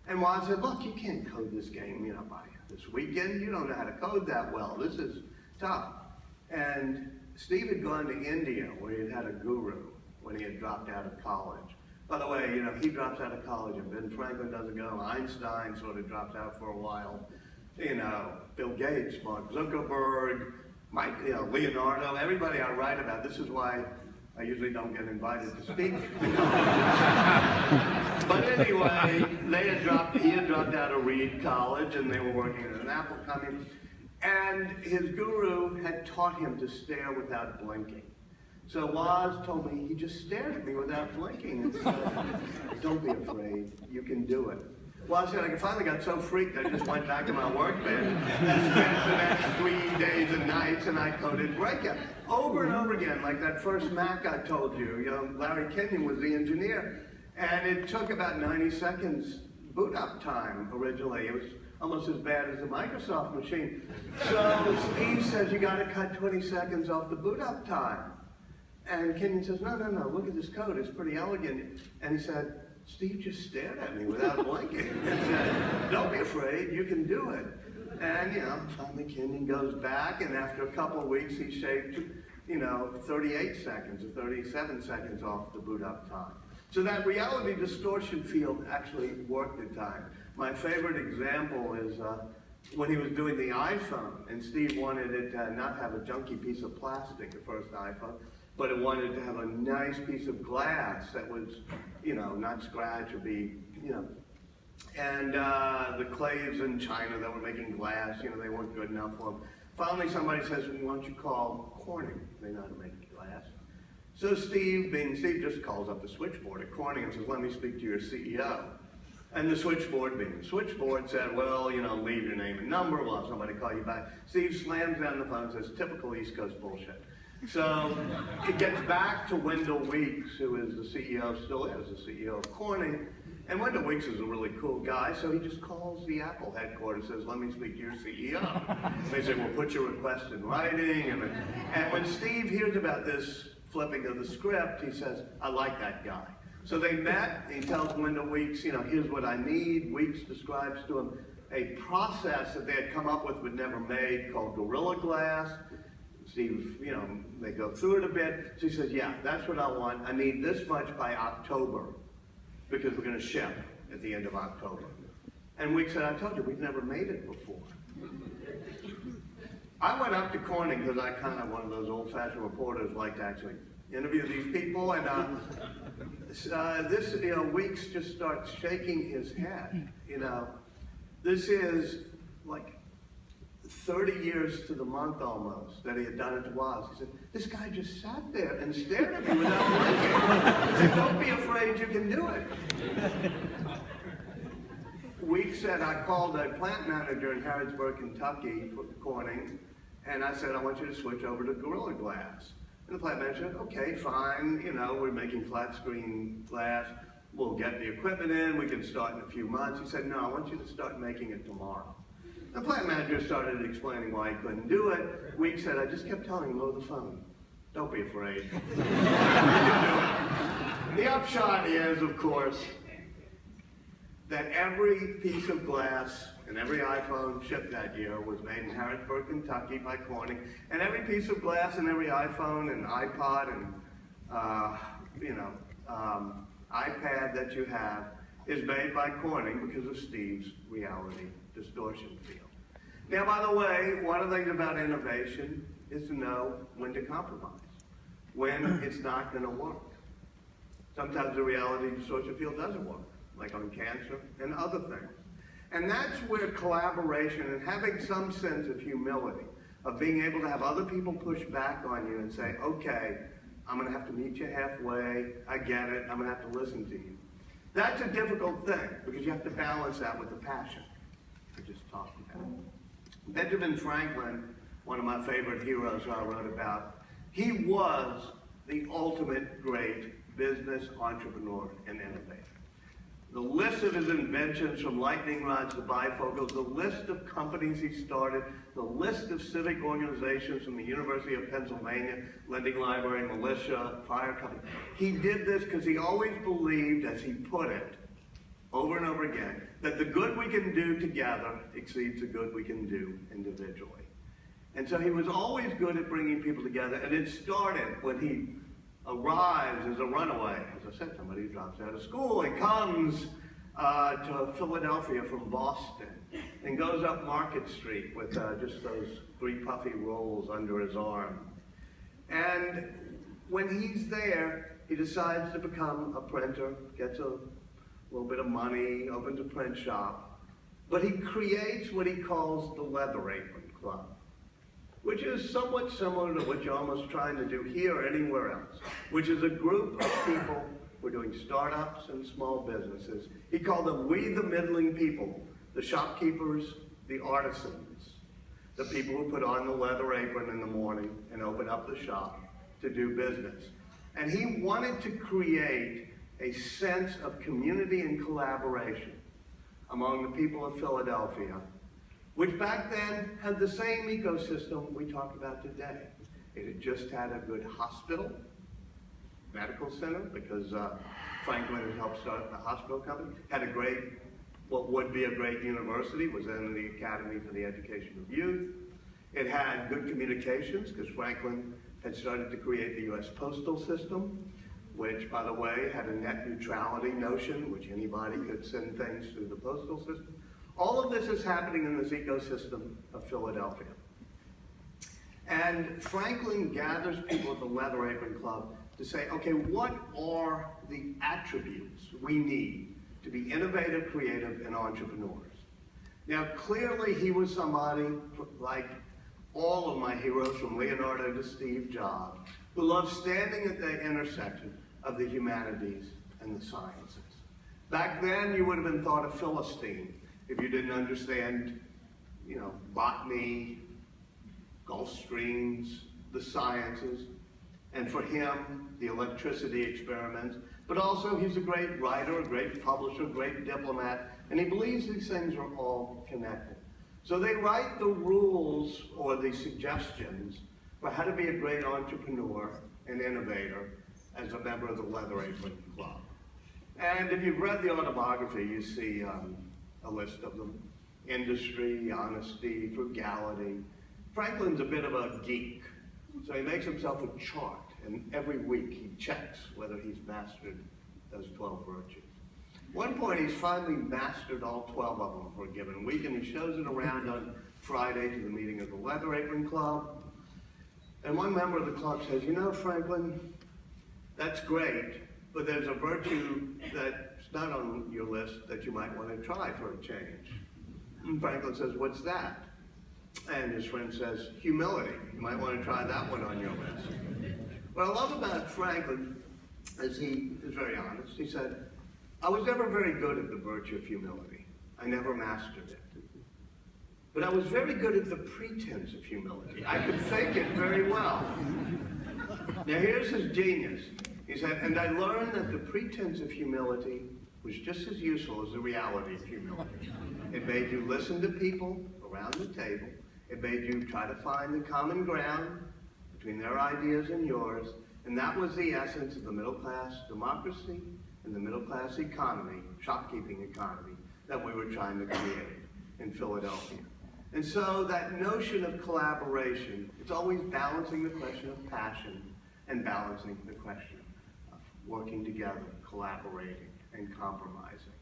And Woz said, look, you can't code this game, by this weekend. You don't know how to code that well. This is tough. And Steve had gone to India where he had a guru when he had dropped out of college. By the way, he drops out of college and Ben Franklin doesn't go. Einstein sort of drops out for a while. Bill Gates, Mark Zuckerberg, Mike, Leonardo, everybody I write about. This is why I usually don't get invited to speak. But anyway, he had dropped out of Reed College and they were working at an Apple company. And his guru had taught him to stare without blinking. So Woz told me, he just stared at me without blinking and said, don't be afraid, you can do it. Well, I said, I finally got so freaked, I just went back to my workbench and spent the next 3 days and nights, and I coded Breakout over and over again, like that first Mac I told you. Larry Kenyon was the engineer, and it took about 90 seconds boot up time originally. It was almost as bad as the Microsoft machine. So Steve says, you got to cut 20 seconds off the boot up time. And Kenyon says, no, look at this code, it's pretty elegant. And he said, Steve just stared at me without blinking and said, don't be afraid, you can do it. And, finally Kenyon goes back, and after a couple of weeks, he shaved, 38 seconds or 37 seconds off the boot up time. So that reality distortion field actually worked at times. My favorite example is when he was doing the iPhone, and Steve wanted it to not have a junky piece of plastic, the first iPhone, but it wanted to have a nice piece of glass that was, not scratch or be, And the claves in China that were making glass, they weren't good enough for them. Finally, somebody says, why don't you call Corning? They know how to make glass. So Steve just calls up the switchboard at Corning and says, let me speak to your CEO. And the switchboard, being the switchboard, said, well, leave your name and number, we'll have somebody call you back. Steve slams down the phone and says, typical East Coast bullshit. So it gets back to Wendell Weeks, who is the CEO, still is the CEO of Corning. And Wendell Weeks is a really cool guy, so he just calls the Apple headquarters and says, let me speak to your CEO. And they say, well, put your request in writing. And when Steve hears about this flipping of the script, he says, I like that guy. So they met, he tells Wendell Weeks, here's what I need. Weeks describes to him a process that they had come up with but never made called Gorilla Glass. Steve, they go through it a bit. So he says, yeah, that's what I want. I need this much by October because we're going to ship at the end of October. And Weeks said, I told you, we've never made it before. I went up to Corning because I kind of one of those old-fashioned reporters like to actually interview these people. And Weeks just starts shaking his head. This is like 30 years to the month almost that he had done it to Woz. He said, this guy just sat there and stared at me without blinking. He said, don't be afraid, you can do it. Weeks said, I called a plant manager in Harrodsburg, Kentucky for Corning, and I said, I want you to switch over to Gorilla Glass. And the plant manager said, okay, fine, we're making flat screen glass. We'll get the equipment in, we can start in a few months. He said, no, I want you to start making it tomorrow. The plant manager started explaining why he couldn't do it. Weeks said, I just kept telling him, load the phone. Don't be afraid. You can do it. The upshot is, of course, that every piece of glass and every iPhone shipped that year was made in Harrodsburg, Kentucky by Corning. And every piece of glass and every iPhone and iPod and, iPad that you have is made by Corning because of Steve's reality distortion field. Now, by the way, one of the things about innovation is to know when to compromise, when it's not going to work. Sometimes the reality distortion field doesn't work, like on cancer and other things. And that's where collaboration and having some sense of humility, of being able to have other people push back on you and say, okay, I'm going to have to meet you halfway, I get it, I'm going to have to listen to you. That's a difficult thing, because you have to balance that with the passion we just talked about. Benjamin Franklin, one of my favorite heroes who I wrote about, he was the ultimate great business entrepreneur and innovator. The list of his inventions, from lightning rods to bifocals, the list of companies he started, the list of civic organizations from the University of Pennsylvania, Lending Library, militia, fire company. He did this because he always believed, as he put it, over and over again, that the good we can do together exceeds the good we can do individually. And so he was always good at bringing people together, and it started when he arrives as a runaway. As I said, somebody who drops out of school and comes to Philadelphia from Boston and goes up Market Street with just those 3 puffy rolls under his arm. And when he's there, he decides to become a printer, gets a little bit of money, opens a print shop, but he creates what he calls the Leather Apron Club, which is somewhat similar to what you're almost trying to do here or anywhere else, which is a group of people who are doing startups and small businesses. He called them we the middling people, the shopkeepers, the artisans, the people who put on the leather apron in the morning and open up the shop to do business. And he wanted to create a sense of community and collaboration among the people of Philadelphia, which back then had the same ecosystem we talk about today. It had just had a good hospital, medical center, because Franklin had helped start the hospital company, had a great, what would be a great university, was then the Academy for the Education of Youth. It had good communications, because Franklin had started to create the U.S. postal system, which, by the way, had a net neutrality notion, which anybody could send things through the postal system. All of this is happening in this ecosystem of Philadelphia. And Franklin gathers people at the Leather Apron Club to say, okay, what are the attributes we need to be innovative, creative, and entrepreneurs? Now, clearly he was somebody like all of my heroes, from Leonardo to Steve Jobs, who loved standing at the intersection of the humanities and the sciences. Back then, you would have been thought a Philistine if you didn't understand, botany, Gulf Streams, the sciences, and for him, the electricity experiments. But also, he's a great writer, a great publisher, a great diplomat, and he believes these things are all connected. So they write the rules or the suggestions for how to be a great entrepreneur and innovator as a member of the Leather Apron Club. And if you've read the autobiography, you see a list of them: industry, honesty, frugality. Franklin's a bit of a geek, so he makes himself a chart, and every week he checks whether he's mastered those 12 virtues. At one point, he's finally mastered all 12 of them for a given week, and he shows it around on Friday to the meeting of the Leather Apron Club. And one member of the club says, Franklin, that's great, but there's a virtue that's not on your list that you might want to try for a change. And Franklin says, what's that? And his friend says, humility. You might want to try that one on your list. What I love about Franklin is he is very honest. He said, I was never very good at the virtue of humility. I never mastered it. But I was very good at the pretense of humility. I could fake it very well. Now here's his genius. He said, and I learned that the pretense of humility was just as useful as the reality of humility. It made you listen to people around the table. It made you try to find the common ground between their ideas and yours. And that was the essence of the middle class democracy and the middle class economy, shopkeeping economy, that we were trying to create in Philadelphia. And so that notion of collaboration, it's always balancing the question of passion and balancing the question of working together, collaborating, and compromising.